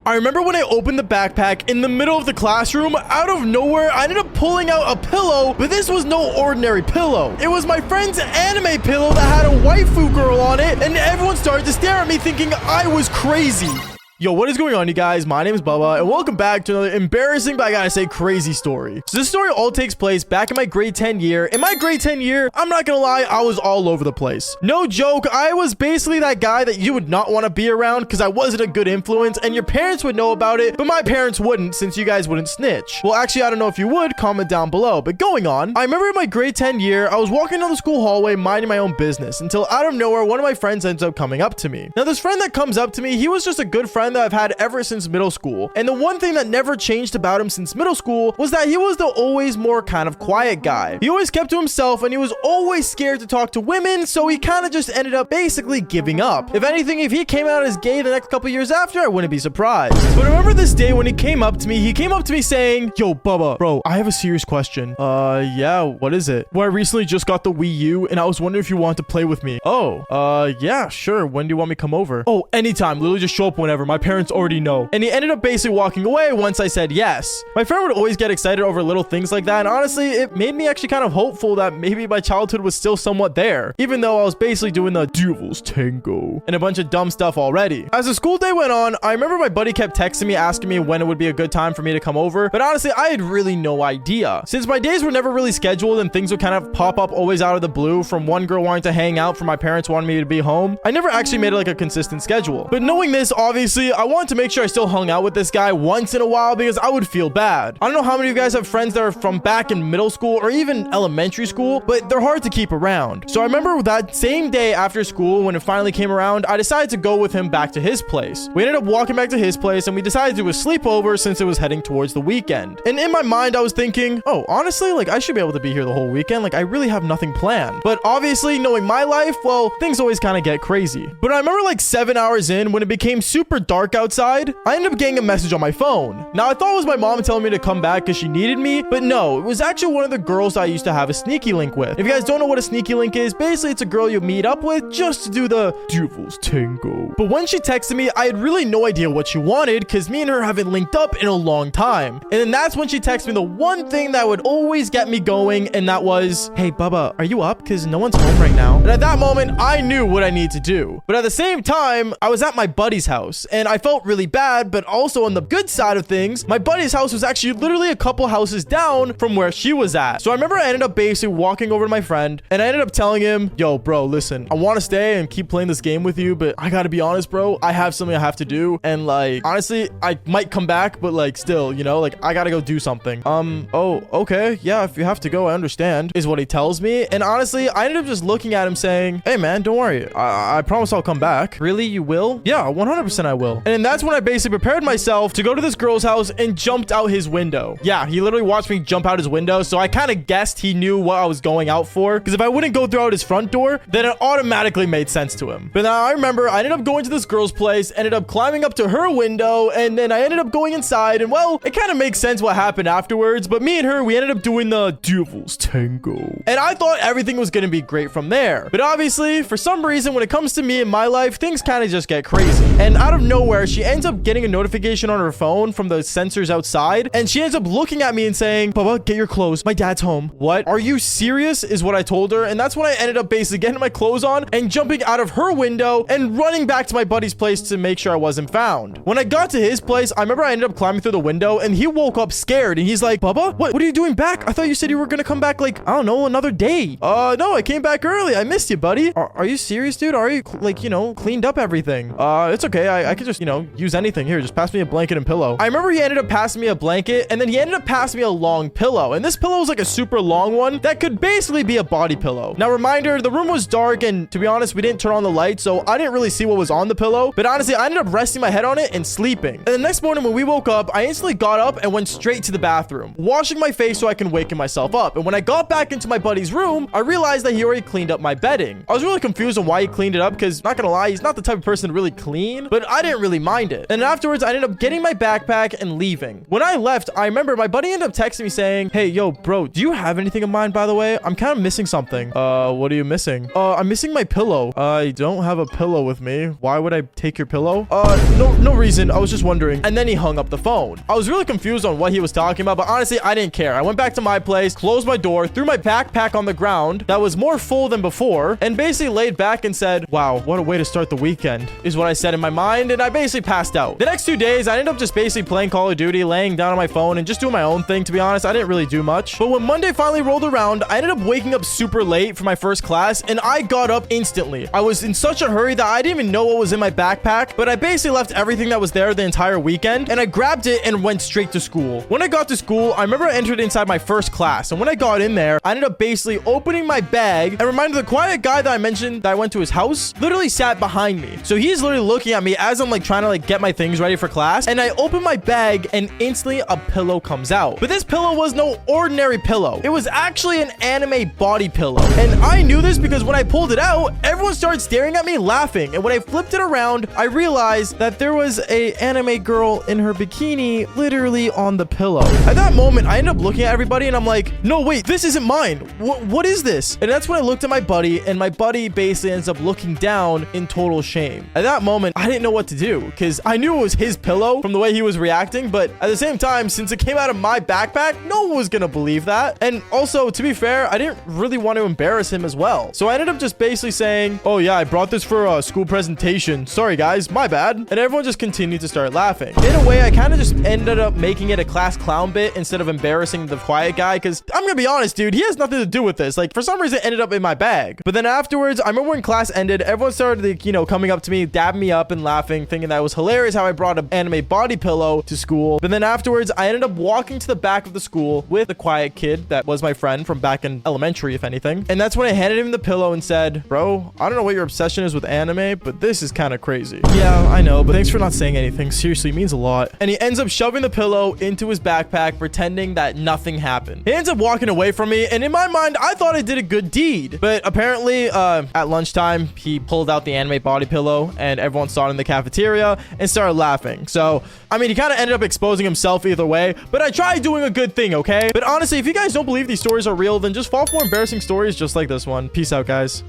I remember when I opened the backpack in the middle of the classroom, out of nowhere, I ended up pulling out a pillow, but this was no ordinary pillow. It was my friend's anime pillow that had a waifu girl on it, and everyone started to stare at me thinking I was crazy. Yo, what is going on, you guys? My name is Bubba, and welcome back to another embarrassing, but I gotta say, crazy story. So this story all takes place back in my grade 10 year. In my grade 10 year, I'm not gonna lie, I was all over the place. No joke, I was basically that guy that you would not want to be around because I wasn't a good influence, and your parents would know about it, but my parents wouldn't since you guys wouldn't snitch. Well, actually, I don't know if you would, comment down below, but going on, I remember in my grade 10 year, I was walking down the school hallway minding my own business until out of nowhere, one of my friends ends up coming up to me. Now, this friend that comes up to me, he was just a good friend that I've had ever since middle school. And the one thing that never changed about him since middle school was that he was the always more kind of quiet guy. He always kept to himself and he was always scared to talk to women, so he kind of just ended up basically giving up. If anything, if he came out as gay the next couple years after, I wouldn't be surprised. But I remember this day when he came up to me saying, "Yo, Bubba, bro, I have a serious question." Yeah, what is it? Well, I recently just got the Wii U and I was wondering if you want to play with me. Oh, yeah, sure. When do you want me to come over? Oh, anytime. Literally just show up whenever. My parents already know. And he ended up basically walking away once I said yes. My friend would always get excited over little things like that, and honestly, it made me actually kind of hopeful that maybe my childhood was still somewhat there, even though I was basically doing the devil's tango and a bunch of dumb stuff already. As the school day went on, I remember my buddy kept texting me asking me when it would be a good time for me to come over, but honestly, I had really no idea. Since my days were never really scheduled and things would kind of pop up always out of the blue, from one girl wanting to hang out, from my parents wanting me to be home, I never actually made it like a consistent schedule. But knowing this, obviously, I wanted to make sure I still hung out with this guy once in a while because I would feel bad. I don't know how many of you guys have friends that are from back in middle school or even elementary school, but they're hard to keep around. So I remember that same day after school, when it finally came around, I decided to go with him back to his place. We ended up walking back to his place and we decided to do a sleepover since it was heading towards the weekend. And in my mind, I was thinking, oh, honestly, like I should be able to be here the whole weekend. Like I really have nothing planned. But obviously, knowing my life, well, things always kind of get crazy. But I remember like 7 hours in, when it became super dark outside, I ended up getting a message on my phone. Now, I thought it was my mom telling me to come back because she needed me, but no, it was actually one of the girls I used to have a sneaky link with. If you guys don't know what a sneaky link is, basically it's a girl you meet up with just to do the devil's tango. But when she texted me, I had really no idea what she wanted because me and her haven't linked up in a long time. And then that's when she texted me the one thing that would always get me going, and that was, "Hey, Bubba, are you up? Because no one's home right now." And at that moment, I knew what I need to do. But at the same time, I was at my buddy's house and I felt really bad, but also on the good side of things, my buddy's house was actually literally a couple houses down from where she was at. So I remember I ended up basically walking over to my friend and I ended up telling him, "Yo, bro, listen, I want to stay and keep playing this game with you, but I gotta be honest, bro, I have something I have to do. And like, honestly, I might come back, but like still, you know, like I gotta go do something." Oh, okay. Yeah, if you have to go, I understand, is what he tells me. And honestly, I ended up just looking at him saying, "Hey man, don't worry. I promise I'll come back." "Really? You will?" "Yeah, 100% I will." And that's when I basically prepared myself to go to this girl's house and jumped out his window. Yeah, he literally watched me jump out his window, so I kind of guessed he knew what I was going out for, because if I wouldn't go through out his front door, then it automatically made sense to him. But now I remember I ended up going to this girl's place, ended up climbing up to her window, and then I ended up going inside, and well, it kind of makes sense what happened afterwards, but me and her, we ended up doing the devil's tango. And I thought everything was going to be great from there. But obviously, for some reason, when it comes to me in my life, things kind of just get crazy. And out of nowhere, she ends up getting a notification on her phone from the sensors outside, and she ends up looking at me and saying, "Bubba, get your clothes. My dad's home." "What? Are you serious?" is what I told her. And that's when I ended up basically getting my clothes on and jumping out of her window and running back to my buddy's place to make sure I wasn't found. When I got to his place, I remember I ended up climbing through the window and he woke up scared and he's like, "Bubba, what are you doing back? I thought you said you were gonna come back like, I don't know, another day." No, I came back early. I missed you, buddy." Are you serious, dude? Are you like, you know, cleaned up everything?" It's okay. I could just, you know, use anything. Here, just pass me a blanket and pillow." I remember he ended up passing me a blanket and then he ended up passing me a long pillow. And this pillow was like a super long one that could basically be a body pillow. Now, reminder, the room was dark and to be honest, we didn't turn on the light, so I didn't really see what was on the pillow. But honestly, I ended up resting my head on it and sleeping. And the next morning when we woke up, I instantly got up and went straight to the bathroom, washing my face so I can waken myself up. And when I got back into my buddy's room, I realized that he already cleaned up my bedding. I was really confused on why he cleaned it up because, not gonna lie, he's not the type of person to really clean. But I didn't didn't really mind it. And afterwards, I ended up getting my backpack and leaving. When I left, I remember my buddy ended up texting me saying, hey, yo, bro, do you have anything in mind, by the way? I'm kind of missing something. What are you missing? I'm missing my pillow. I don't have a pillow with me. Why would I take your pillow? No reason. I was just wondering. And then he hung up the phone. I was really confused on what he was talking about, but honestly, I didn't care. I went back to my place, closed my door, threw my backpack on the ground that was more full than before, and basically laid back and said, wow, what a way to start the weekend, is what I said in my mind, and I basically passed out. The next 2 days, I ended up just basically playing Call of Duty, laying down on my phone, and just doing my own thing, to be honest. I didn't really do much. But when Monday finally rolled around, I ended up waking up super late for my first class, and I got up instantly. I was in such a hurry that I didn't even know what was in my backpack, but I basically left everything that was there the entire weekend, and I grabbed it and went straight to school. When I got to school, I remember I entered inside my first class, and when I got in there, I ended up basically opening my bag and reminded the quiet guy that I mentioned that I went to his house literally sat behind me. So he's literally looking at me as I'm like trying to like get my things ready for class, and I open my bag and instantly a pillow comes out. But this pillow was no ordinary pillow. It was actually an anime body pillow. And I knew this because when I pulled it out, everyone started staring at me laughing. And when I flipped it around, I realized that there was a anime girl in her bikini literally on the pillow. At that moment, I ended up looking at everybody and I'm like, no, wait, this isn't mine. What is this? And that's when I looked at my buddy, and my buddy basically ends up looking down in total shame. At that moment, I didn't know what to do because I knew it was his pillow from the way he was reacting, but at the same time, since it came out of my backpack, no one was gonna believe that. And also, to be fair, I didn't really want to embarrass him as well. So I ended up just basically saying, oh yeah, I brought this for a school presentation. Sorry guys, my bad. And everyone just continued to start laughing. In a way, I kind of just ended up making it a class clown bit instead of embarrassing the quiet guy, because I'm gonna be honest, dude, he has nothing to do with this. Like, for some reason, it ended up in my bag. But then afterwards, I remember when class ended, everyone started, like, you know, coming up to me, dabbing me up and laughing, thinking that it was hilarious how I brought an anime body pillow to school. But then afterwards, I ended up walking to the back of the school with the quiet kid that was my friend from back in elementary, if anything. And that's when I handed him the pillow and said, bro, I don't know what your obsession is with anime, but this is kind of crazy. Yeah, I know, but thanks for not saying anything. Seriously, it means a lot. And he ends up shoving the pillow into his backpack, pretending that nothing happened. He ends up walking away from me, and in my mind, I thought I did a good deed. But apparently, at lunchtime, he pulled out the anime body pillow, and everyone saw it in the cafeteria and started laughing. So, I mean, he kind of ended up exposing himself either way, but I tried doing a good thing, okay? But honestly, if you guys don't believe these stories are real, then just fall for embarrassing stories just like this one. Peace out, guys.